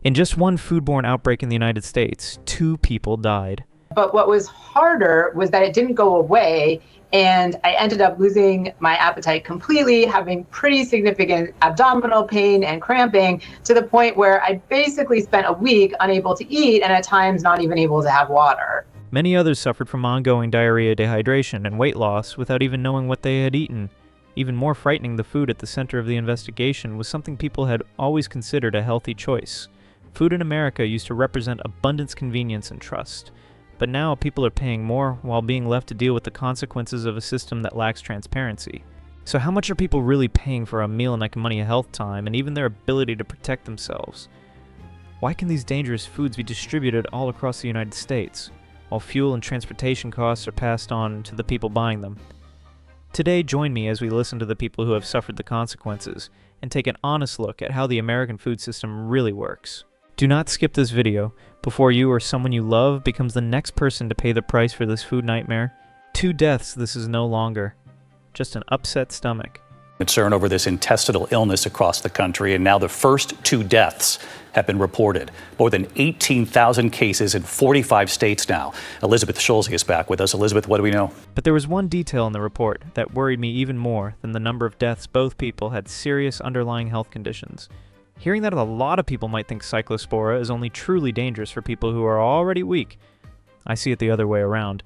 In just one foodborne outbreak in the United States, 2 people died. But what was harder was that it didn't go away, and I ended up losing my appetite completely, having pretty significant abdominal pain and cramping to the point where I basically spent a week unable to eat and at times not even able to have water. Many others suffered from ongoing diarrhea, dehydration, and weight loss without even knowing what they had eaten. Even more frightening, the food at the center of the investigation was something people had always considered a healthy choice. Food in America used to represent abundance, convenience, and trust. But now people are paying more while being left to deal with the consequences of a system that lacks transparency. So how much are people really paying for a meal and money, health time, and even their ability to protect themselves? Why can these dangerous foods be distributed all across the United States, while fuel and transportation costs are passed on to the people buying them? Today, join me as we listen to the people who have suffered the consequences and take an honest look at how the American food system really works. Do not skip this video before you or someone you love becomes the next person to pay the price for this food nightmare. 2 deaths, this is no longer just an upset stomach. Concern over this intestinal illness across the country, and now the first 2 deaths have been reported. More than 18,000 cases in 45 states now. Elizabeth Schulze is back with us. Elizabeth, what do we know? But there was one detail in the report that worried me even more than the number of deaths. Both people had serious underlying health conditions. Hearing that a lot of people might think Cyclospora is only truly dangerous for people who are already weak, I see it the other way around.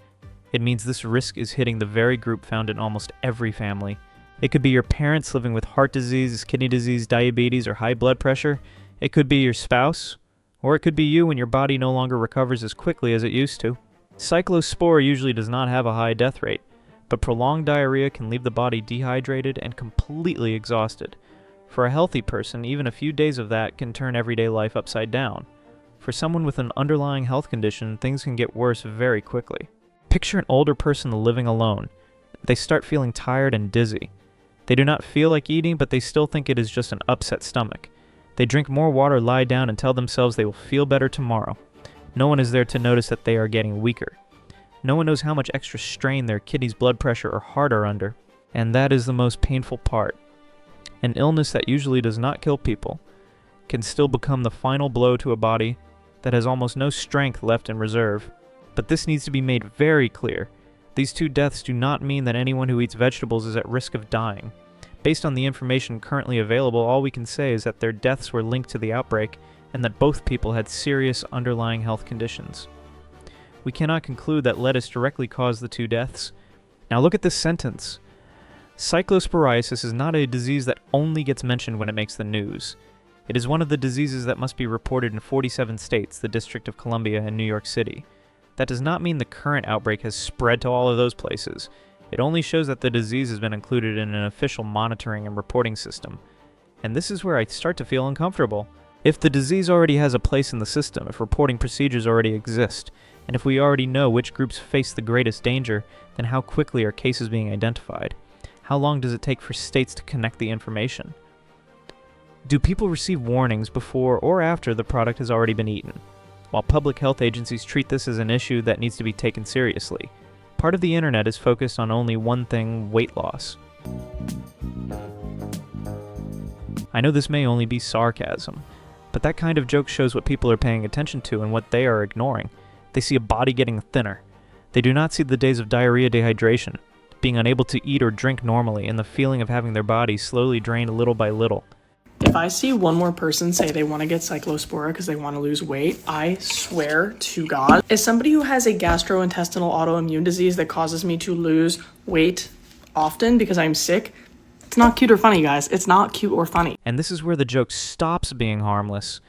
It means this risk is hitting the very group found in almost every family. It could be your parents living with heart disease, kidney disease, diabetes, or high blood pressure. It could be your spouse, or it could be you when your body no longer recovers as quickly as it used to. Cyclospora usually does not have a high death rate, but prolonged diarrhea can leave the body dehydrated and completely exhausted. For a healthy person, even a few days of that can turn everyday life upside down. For someone with an underlying health condition, things can get worse very quickly. Picture an older person living alone. They start feeling tired and dizzy. They do not feel like eating, but they still think it is just an upset stomach. They drink more water, lie down, and tell themselves they will feel better tomorrow. No one is there to notice that they are getting weaker. No one knows how much extra strain their kidneys, blood pressure, or heart are under. And that is the most painful part. An illness that usually does not kill people can still become the final blow to a body that has almost no strength left in reserve. But this needs to be made very clear. These 2 deaths do not mean that anyone who eats vegetables is at risk of dying. Based on the information currently available, all we can say is that their deaths were linked to the outbreak and that both people had serious underlying health conditions. We cannot conclude that lettuce directly caused the 2 deaths. Now look at this sentence. Cyclosporiasis is not a disease that only gets mentioned when it makes the news. It is one of the diseases that must be reported in 47 states, the District of Columbia, and New York City. That does not mean the current outbreak has spread to all of those places. It only shows that the disease has been included in an official monitoring and reporting system. And this is where I start to feel uncomfortable. If the disease already has a place in the system, if reporting procedures already exist, and if we already know which groups face the greatest danger, then how quickly are cases being identified? How long does it take for states to connect the information? Do people receive warnings before or after the product has already been eaten? While public health agencies treat this as an issue that needs to be taken seriously, part of the internet is focused on only one thing: weight loss. I know this may only be sarcasm, but that kind of joke shows what people are paying attention to and what they are ignoring. They see a body getting thinner. They do not see the days of diarrhea, dehydration, being unable to eat or drink normally, and the feeling of having their body slowly drained little by little. If I see one more person say they want to get Cyclospora because they want to lose weight, I swear to God. As somebody who has a gastrointestinal autoimmune disease that causes me to lose weight often because I'm sick, it's not cute or funny, guys. It's not cute or funny. And this is where the joke stops being harmless.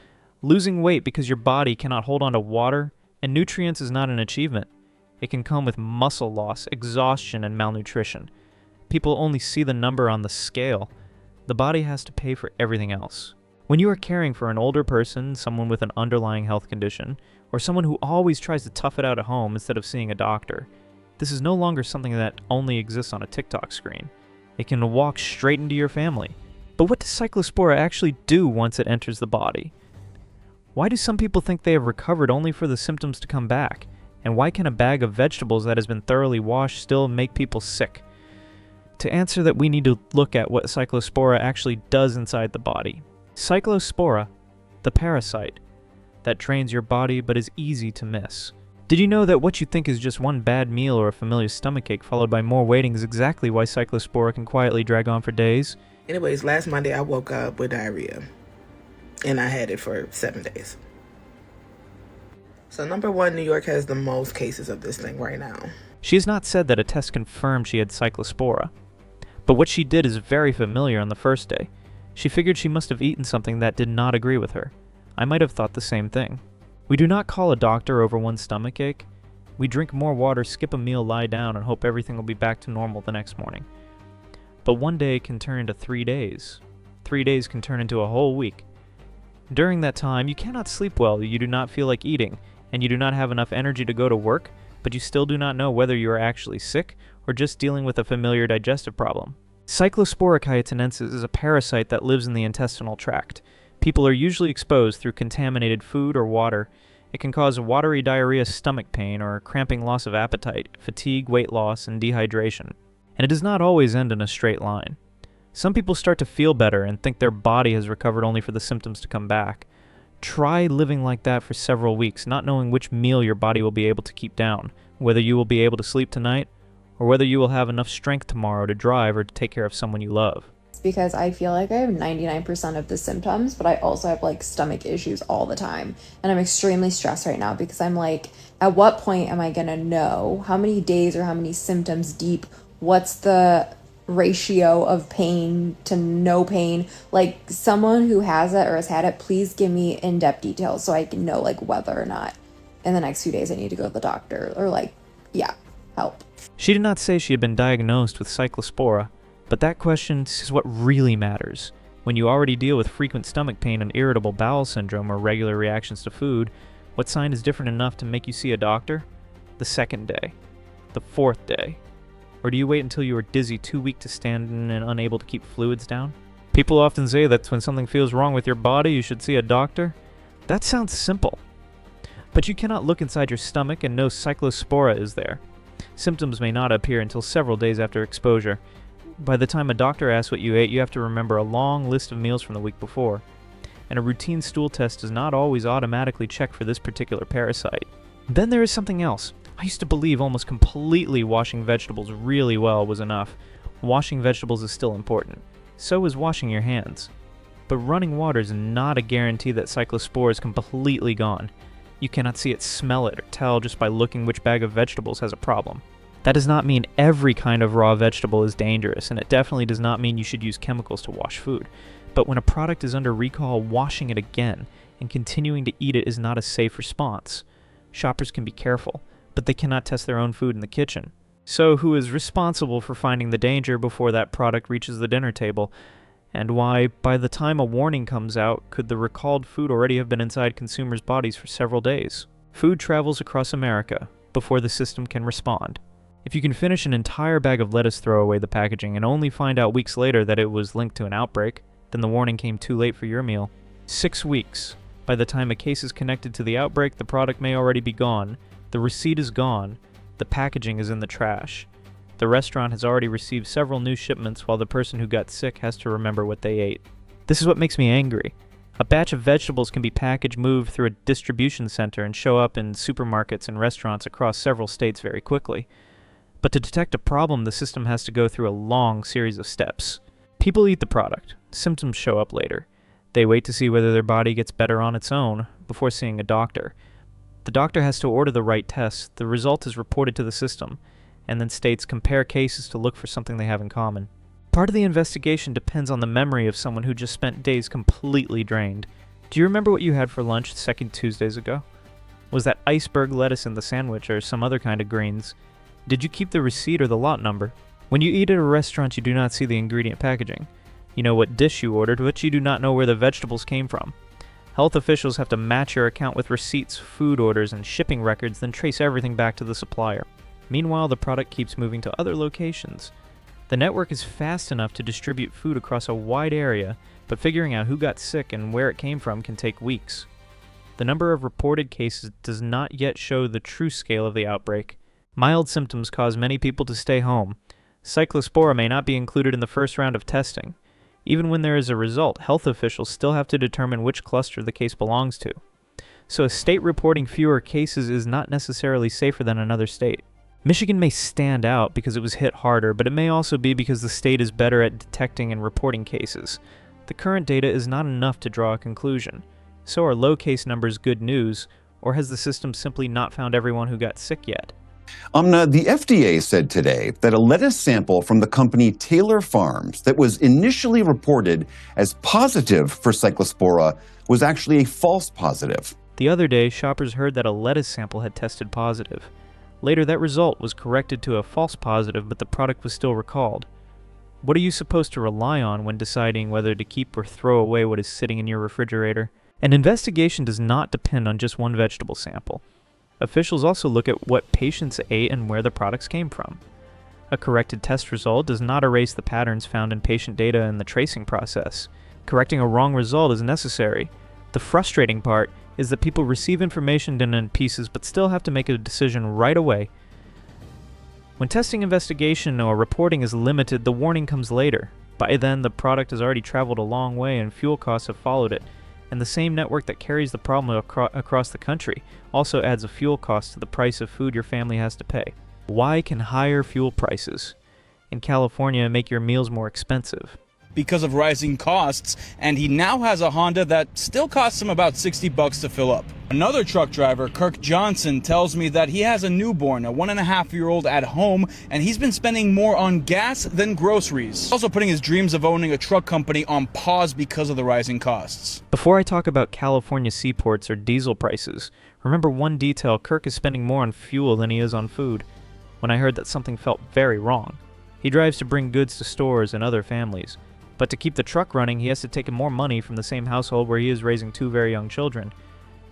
Losing weight because your body cannot hold on to water and nutrients is not an achievement. It can come with muscle loss, exhaustion, and malnutrition. People only see the number on the scale. The body has to pay for everything else. When you are caring for an older person, someone with an underlying health condition, or someone who always tries to tough it out at home instead of seeing a doctor, this is no longer something that only exists on a TikTok screen. It can walk straight into your family. But what does Cyclospora actually do once it enters the body? Why do some people think they have recovered only for the symptoms to come back? And why can a bag of vegetables that has been thoroughly washed still make people sick? To answer that, we need to look at what Cyclospora actually does inside the body. Cyclospora, the parasite, that drains your body but is easy to miss. Did you know that what you think is just one bad meal or a familiar stomachache followed by more waiting is exactly why Cyclospora can quietly drag on for days? Anyways, last Monday I woke up with diarrhea, and I had it for 7 days. So number one, New York has the most cases of this thing right now. She has not said that a test confirmed she had Cyclospora, but what she did is very familiar on the first day. She figured she must have eaten something that did not agree with her. I might have thought the same thing. We do not call a doctor over one stomachache. We drink more water, skip a meal, lie down, and hope everything will be back to normal the next morning. But one day can turn into 3 days. 3 days can turn into a whole week. During that time, you cannot sleep well, you do not feel like eating, and you do not have enough energy to go to work, but you still do not know whether you are actually sick or just dealing with a familiar digestive problem. Cyclospora chiatinensis is a parasite that lives in the intestinal tract. People are usually exposed through contaminated food or water. It can cause watery diarrhea, stomach pain, or cramping, loss of appetite, fatigue, weight loss, and dehydration. And it does not always end in a straight line. Some people start to feel better and think their body has recovered only for the symptoms to come back. Try living like that for several weeks, not knowing which meal your body will be able to keep down, whether you will be able to sleep tonight, or whether you will have enough strength tomorrow to drive or to take care of someone you love. Because I feel like I have 99% of the symptoms, but I also have like stomach issues all the time. And I'm extremely stressed right now because I'm like, at what point am I gonna know how many days or how many symptoms deep? What's the ratio of pain to no pain? Like, someone who has it or has had it, please give me in-depth details so I can know like whether or not in the next few days I need to go to the doctor or like, yeah, help. She did not say she had been diagnosed with Cyclospora, but that question is what really matters. When you already deal with frequent stomach pain and irritable bowel syndrome or regular reactions to food, what sign is different enough to make you see a doctor? The second day, the fourth day. Or do you wait until you are dizzy, too weak to stand and unable to keep fluids down? People often say that when something feels wrong with your body, you should see a doctor. That sounds simple. But you cannot look inside your stomach and know Cyclospora is there. Symptoms may not appear until several days after exposure. By the time a doctor asks what you ate, you have to remember a long list of meals from the week before. And a routine stool test does not always automatically check for this particular parasite. Then there is something else. I used to believe almost completely washing vegetables really well was enough. Washing vegetables is still important. So is washing your hands. But running water is not a guarantee that Cyclospora is completely gone. You cannot see it, smell it, or tell just by looking which bag of vegetables has a problem. That does not mean every kind of raw vegetable is dangerous, and it definitely does not mean you should use chemicals to wash food. But when a product is under recall, washing it again and continuing to eat it is not a safe response. Shoppers can be careful, but they cannot test their own food in the kitchen. So who is responsible for finding the danger before that product reaches the dinner table? And why, by the time a warning comes out, could the recalled food already have been inside consumers' bodies for several days? Food travels across America before the system can respond. If you can finish an entire bag of lettuce, throw away the packaging, and only find out weeks later that it was linked to an outbreak, then the warning came too late for your meal. 6 weeks. By the time a case is connected to the outbreak, the product may already be gone, the receipt is gone, the packaging is in the trash. The restaurant has already received several new shipments while the person who got sick has to remember what they ate. This is what makes me angry. A batch of vegetables can be packaged, moved through a distribution center, and show up in supermarkets and restaurants across several states very quickly. But to detect a problem, the system has to go through a long series of steps. People eat the product. Symptoms show up later. They wait to see whether their body gets better on its own before seeing a doctor. The doctor has to order the right tests. The result is reported to the system, and then states compare cases to look for something they have in common. Part of the investigation depends on the memory of someone who just spent days completely drained. Do you remember what you had for lunch 2 Tuesdays ago? Was that iceberg lettuce in the sandwich or some other kind of greens? Did you keep the receipt or the lot number? When you eat at a restaurant, you do not see the ingredient packaging. You know what dish you ordered, but you do not know where the vegetables came from. Health officials have to match your account with receipts, food orders, and shipping records, then trace everything back to the supplier. Meanwhile, the product keeps moving to other locations. The network is fast enough to distribute food across a wide area, but figuring out who got sick and where it came from can take weeks. The number of reported cases does not yet show the true scale of the outbreak. Mild symptoms cause many people to stay home. Cyclospora may not be included in the first round of testing. Even when there is a result, health officials still have to determine which cluster the case belongs to. so a state reporting fewer cases is not necessarily safer than another state. Michigan may stand out because it was hit harder, but it may also be because the state is better at detecting and reporting cases. The current data is not enough to draw a conclusion. So are low case numbers good news, or has the system simply not found everyone who got sick yet? Amna, the FDA said today that a lettuce sample from the company Taylor Farms that was initially reported as positive for Cyclospora was actually a false positive. The other day, shoppers heard that a lettuce sample had tested positive. Later, that result was corrected to a false positive, but the product was still recalled. What are you supposed to rely on when deciding whether to keep or throw away what is sitting in your refrigerator? An investigation does not depend on just one vegetable sample. Officials also look at what patients ate and where the products came from. A corrected test result does not erase the patterns found in patient data in the tracing process. Correcting a wrong result is necessary. The frustrating part is that people receive information in pieces but still have to make a decision right away. When testing investigation or reporting is limited, the warning comes later. By then, the product has already traveled a long way and fuel costs have followed it. And the same network that carries the problem across the country also adds a fuel cost to the price of food your family has to pay. Why can higher fuel prices in California make your meals more expensive? Because of rising costs, and he now has a Honda that still costs him about $60 to fill up. Another truck driver, Kirk Johnson, tells me that he has a newborn, a 1.5-year-old at home, and he's been spending more on gas than groceries. Also putting his dreams of owning a truck company on pause because of the rising costs. Before I talk about California seaports or diesel prices, remember one detail: Kirk is spending more on fuel than he is on food. When I heard that, something felt very wrong. He drives to bring goods to stores and other families. But to keep the truck running, he has to take more money from the same household where he is raising 2 very young children.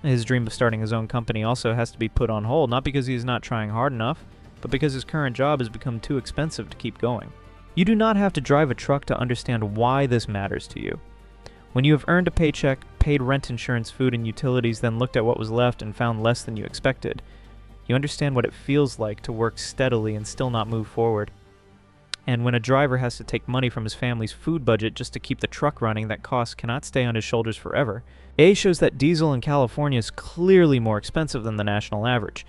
His dream of starting his own company also has to be put on hold, not because he is not trying hard enough, but because his current job has become too expensive to keep going. You do not have to drive a truck to understand why this matters to you. When you have earned a paycheck, paid rent, insurance, food, and utilities, then looked at what was left and found less than you expected, you understand what it feels like to work steadily and still not move forward. And when a driver has to take money from his family's food budget just to keep the truck running, that cost cannot stay on his shoulders forever. A shows that diesel in California is clearly more expensive than the national average.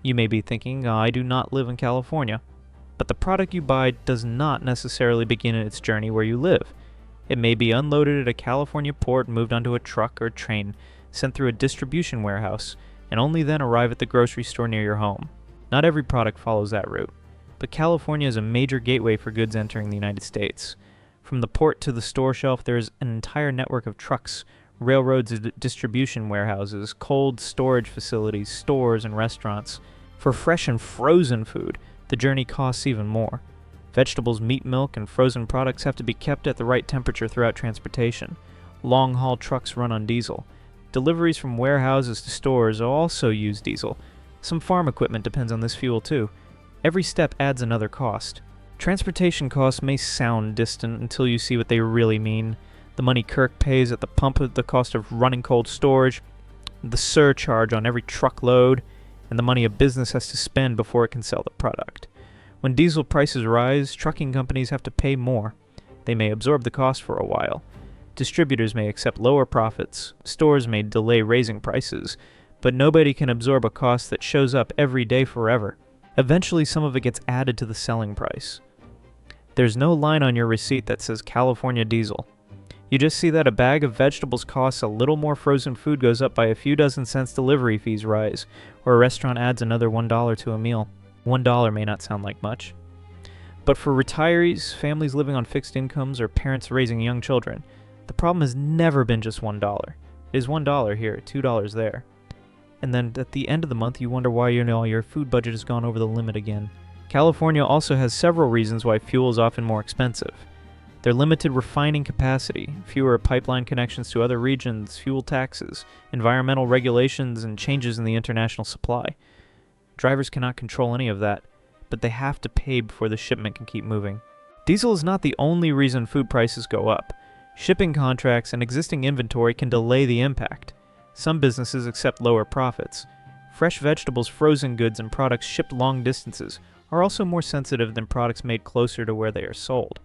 You may be thinking, I do not live in California. But the product you buy does not necessarily begin its journey where you live. It may be unloaded at a California port, moved onto a truck or train, sent through a distribution warehouse, and only then arrive at the grocery store near your home. Not every product follows that route. But California is a major gateway for goods entering the United States. From the port to the store shelf, there is an entire network of trucks, railroads, distribution warehouses, cold storage facilities, stores, and restaurants. For fresh and frozen food, the journey costs even more. Vegetables, meat, milk, and frozen products have to be kept at the right temperature throughout transportation. Long-haul trucks run on diesel. Deliveries from warehouses to stores also use diesel. Some farm equipment depends on this fuel too. Every step adds another cost. Transportation costs may sound distant until you see what they really mean. The money Kirk pays at the pump, the cost of running cold storage, the surcharge on every truckload, and the money a business has to spend before it can sell the product. When diesel prices rise, trucking companies have to pay more. They may absorb the cost for a while. Distributors may accept lower profits. Stores may delay raising prices. But nobody can absorb a cost that shows up every day forever. Eventually, some of it gets added to the selling price. There's no line on your receipt that says California diesel. You just see that a bag of vegetables costs a little more, frozen food goes up by a few dozen cents, delivery fees rise, or a restaurant adds another $1 to a meal. $1 may not sound like much. But for retirees, families living on fixed incomes, or parents raising young children, the problem has never been just $1. It is $1 here, $2 there. And then at the end of the month, you wonder why your food budget has gone over the limit again. California also has several reasons why fuel is often more expensive. Their limited refining capacity, fewer pipeline connections to other regions, fuel taxes, environmental regulations, and changes in the international supply. Drivers cannot control any of that, but they have to pay before the shipment can keep moving. Diesel is not the only reason food prices go up. Shipping contracts and existing inventory can delay the impact. Some businesses accept lower profits. Fresh vegetables, frozen goods, and products shipped long distances are also more sensitive than products made closer to where they are sold.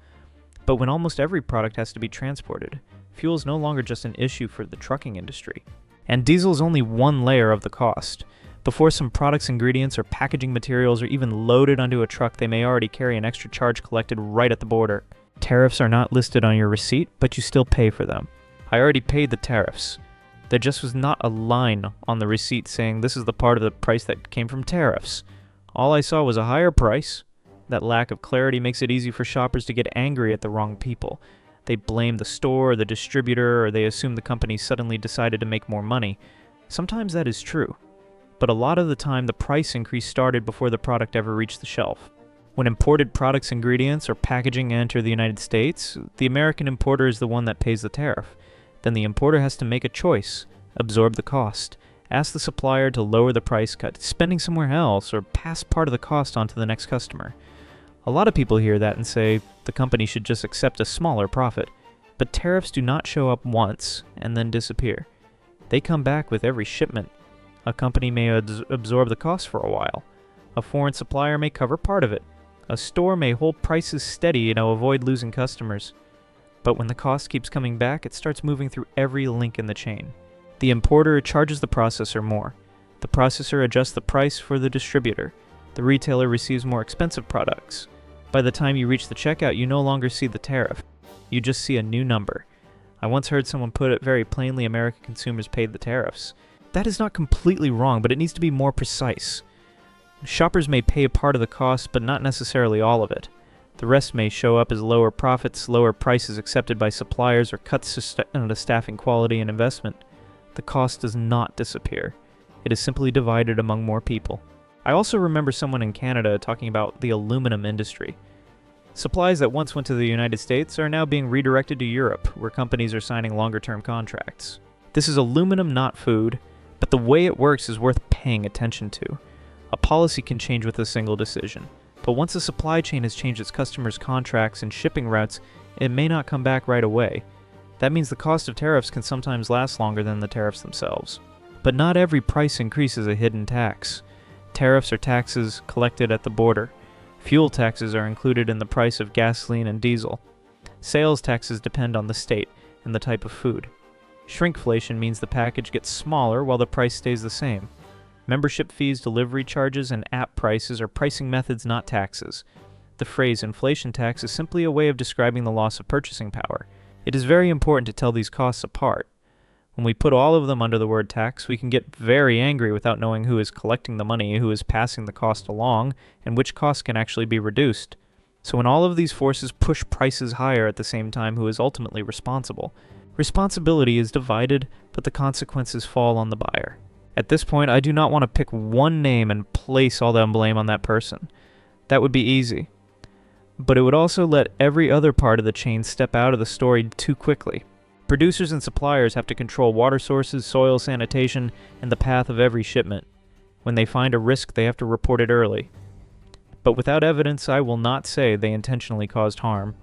But when almost every product has to be transported, fuel is no longer just an issue for the trucking industry. And diesel is only one layer of the cost. Before some products, ingredients, or packaging materials are even loaded onto a truck, they may already carry an extra charge collected right at the border. Tariffs are not listed on your receipt, but you still pay for them. I already paid the tariffs. There just was not a line on the receipt saying this is the part of the price that came from tariffs. All I saw was a higher price. That lack of clarity makes it easy for shoppers to get angry at the wrong people. They blame the store or the distributor, or they assume the company suddenly decided to make more money. Sometimes that is true, but a lot of the time the price increase started before the product ever reached the shelf. When imported products, ingredients, or packaging enter the United States, the American importer is the one that pays the tariff. Then the importer has to make a choice, absorb the cost, ask the supplier to lower the price cut, spending somewhere else, or pass part of the cost on to the next customer. A lot of people hear that and say the company should just accept a smaller profit, but tariffs do not show up once and then disappear. They come back with every shipment. A company may absorb the cost for a while. A foreign supplier may cover part of it. A store may hold prices steady to avoid losing customers. But when the cost keeps coming back, it starts moving through every link in the chain. The importer charges the processor more. The processor adjusts the price for the distributor. The retailer receives more expensive products. By the time you reach the checkout, you no longer see the tariff. You just see a new number. I once heard someone put it very plainly: American consumers paid the tariffs. That is not completely wrong, but it needs to be more precise. Shoppers may pay a part of the cost, but not necessarily all of it. The rest may show up as lower profits, lower prices accepted by suppliers, or cuts to staffing, quality, and investment. The cost does not disappear. It is simply divided among more people. I also remember someone in Canada talking about the aluminum industry. Supplies that once went to the United States are now being redirected to Europe, where companies are signing longer-term contracts. This is aluminum, not food, but the way it works is worth paying attention to. A policy can change with a single decision, but once a supply chain has changed its customers' contracts and shipping routes, it may not come back right away. That means the cost of tariffs can sometimes last longer than the tariffs themselves. But not every price increase is a hidden tax. Tariffs are taxes collected at the border. Fuel taxes are included in the price of gasoline and diesel. Sales taxes depend on the state and the type of food. Shrinkflation means the package gets smaller while the price stays the same. Membership fees, delivery charges, and app prices are pricing methods, not taxes. The phrase inflation tax is simply a way of describing the loss of purchasing power. It is very important to tell these costs apart. When we put all of them under the word tax, we can get very angry without knowing who is collecting the money, who is passing the cost along, and which costs can actually be reduced. So when all of these forces push prices higher at the same time, who is ultimately responsible? Responsibility is divided, but the consequences fall on the buyer. At this point, I do not want to pick one name and place all the blame on that person. That would be easy. But it would also let every other part of the chain step out of the story too quickly. Producers and suppliers have to control water sources, soil sanitation, and the path of every shipment. When they find a risk, they have to report it early. But without evidence, I will not say they intentionally caused harm.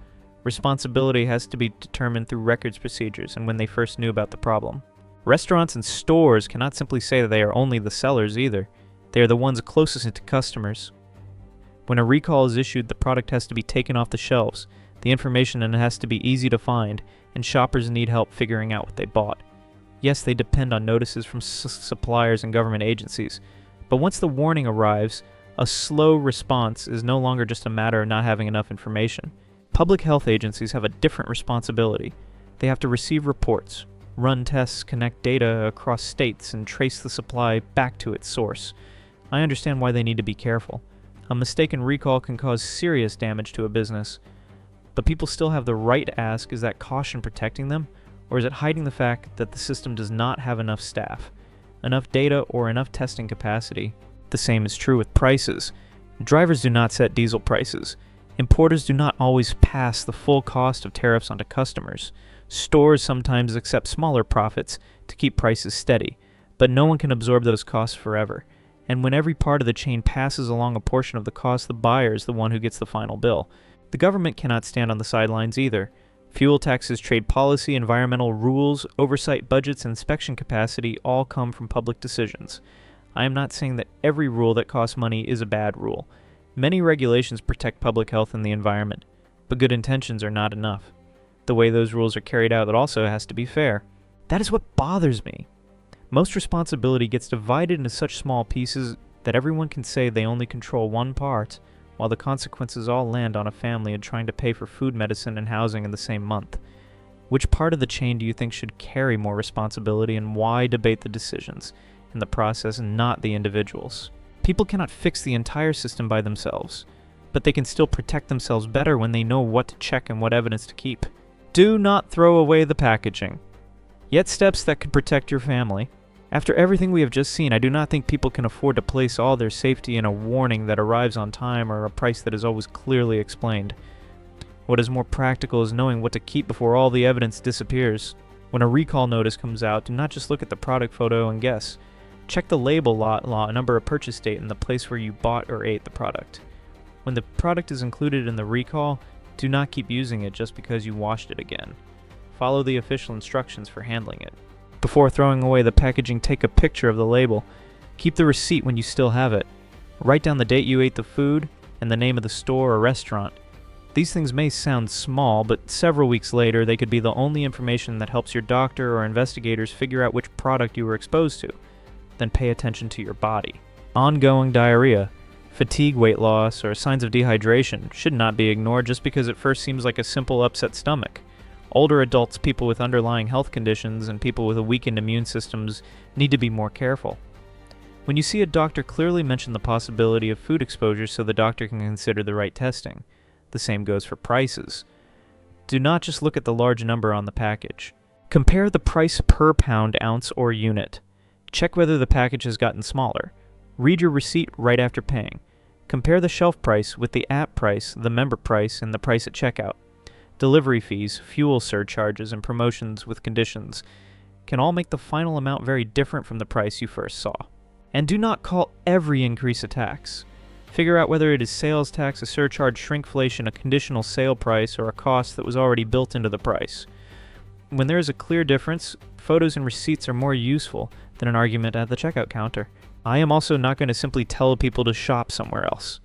Responsibility has to be determined through records procedures and when they first knew about the problem. Restaurants and stores cannot simply say that they are only the sellers either. They are the ones closest to customers. When a recall is issued, the product has to be taken off the shelves. The information has to be easy to find, and shoppers need help figuring out what they bought. Yes, they depend on notices from suppliers and government agencies, but once the warning arrives, a slow response is no longer just a matter of not having enough information. Public health agencies have a different responsibility. They have to receive reports, run tests, connect data across states, and trace the supply back to its source. I understand why they need to be careful. A mistaken recall can cause serious damage to a business. But people still have the right to ask, is that caution protecting them, or is it hiding the fact that the system does not have enough staff, enough data, or enough testing capacity? The same is true with prices. Drivers do not set diesel prices. Importers do not always pass the full cost of tariffs onto customers. Stores sometimes accept smaller profits to keep prices steady, but no one can absorb those costs forever. And when every part of the chain passes along a portion of the cost, the buyer is the one who gets the final bill. The government cannot stand on the sidelines either. Fuel taxes, trade policy, environmental rules, oversight budgets, and inspection capacity all come from public decisions. I am not saying that every rule that costs money is a bad rule. Many regulations protect public health and the environment, but good intentions are not enough. The way those rules are carried out also has to be fair. That is what bothers me. Most responsibility gets divided into such small pieces that everyone can say they only control one part, while the consequences all land on a family in trying to pay for food, medicine, and housing in the same month. Which part of the chain do you think should carry more responsibility, and why debate the decisions in the process and not the individuals? People cannot fix the entire system by themselves, but they can still protect themselves better when they know what to check and what evidence to keep. Do not throw away the packaging. Yet steps that could protect your family. After everything we have just seen, I do not think people can afford to place all their safety in a warning that arrives on time or a price that is always clearly explained. What is more practical is knowing what to keep before all the evidence disappears. When a recall notice comes out, do not just look at the product photo and guess. Check the label, lot, number of purchase date, and the place where you bought or ate the product. When the product is included in the recall, do not keep using it just because you washed it again. Follow the official instructions for handling it. Before throwing away the packaging, take a picture of the label. Keep the receipt when you still have it. Write down the date you ate the food and the name of the store or restaurant. These things may sound small, but several weeks later they could be the only information that helps your doctor or investigators figure out which product you were exposed to. Then pay attention to your body. Ongoing diarrhea, fatigue, weight loss, or signs of dehydration should not be ignored just because it first seems like a simple upset stomach. Older adults, people with underlying health conditions, and people with weakened immune systems need to be more careful. When you see a doctor, clearly mention the possibility of food exposure so the doctor can consider the right testing. The same goes for prices. Do not just look at the large number on the package. Compare the price per pound, ounce, or unit. Check whether the package has gotten smaller. Read your receipt right after paying. Compare the shelf price with the app price, the member price, and the price at checkout. Delivery fees, fuel surcharges, and promotions with conditions can all make the final amount very different from the price you first saw. And do not call every increase a tax. Figure out whether it is sales tax, a surcharge, shrinkflation, a conditional sale price, or a cost that was already built into the price. When there is a clear difference, photos and receipts are more useful than an argument at the checkout counter. I am also not going to simply tell people to shop somewhere else.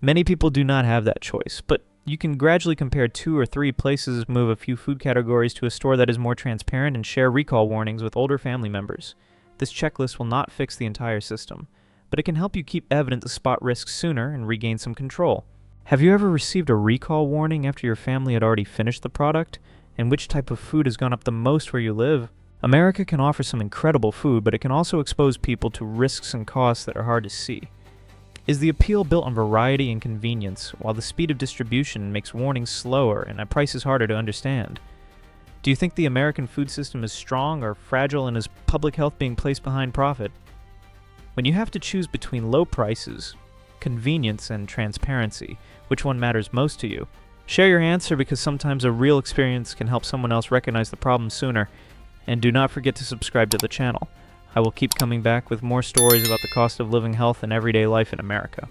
Many people do not have that choice, but you can gradually compare 2 or 3 places, move a few food categories to a store that is more transparent, and share recall warnings with older family members. This checklist will not fix the entire system, but it can help you keep evidence to spot risks sooner and regain some control. Have you ever received a recall warning after your family had already finished the product? And which type of food has gone up the most where you live? America can offer some incredible food, but it can also expose people to risks and costs that are hard to see. Is the appeal built on variety and convenience, while the speed of distribution makes warnings slower and at prices harder to understand? Do you think the American food system is strong or fragile, and is public health being placed behind profit? When you have to choose between low prices, convenience, and transparency, which one matters most to you? Share your answer, because sometimes a real experience can help someone else recognize the problem sooner. And do not forget to subscribe to the channel. I will keep coming back with more stories about the cost of living, health, and everyday life in America.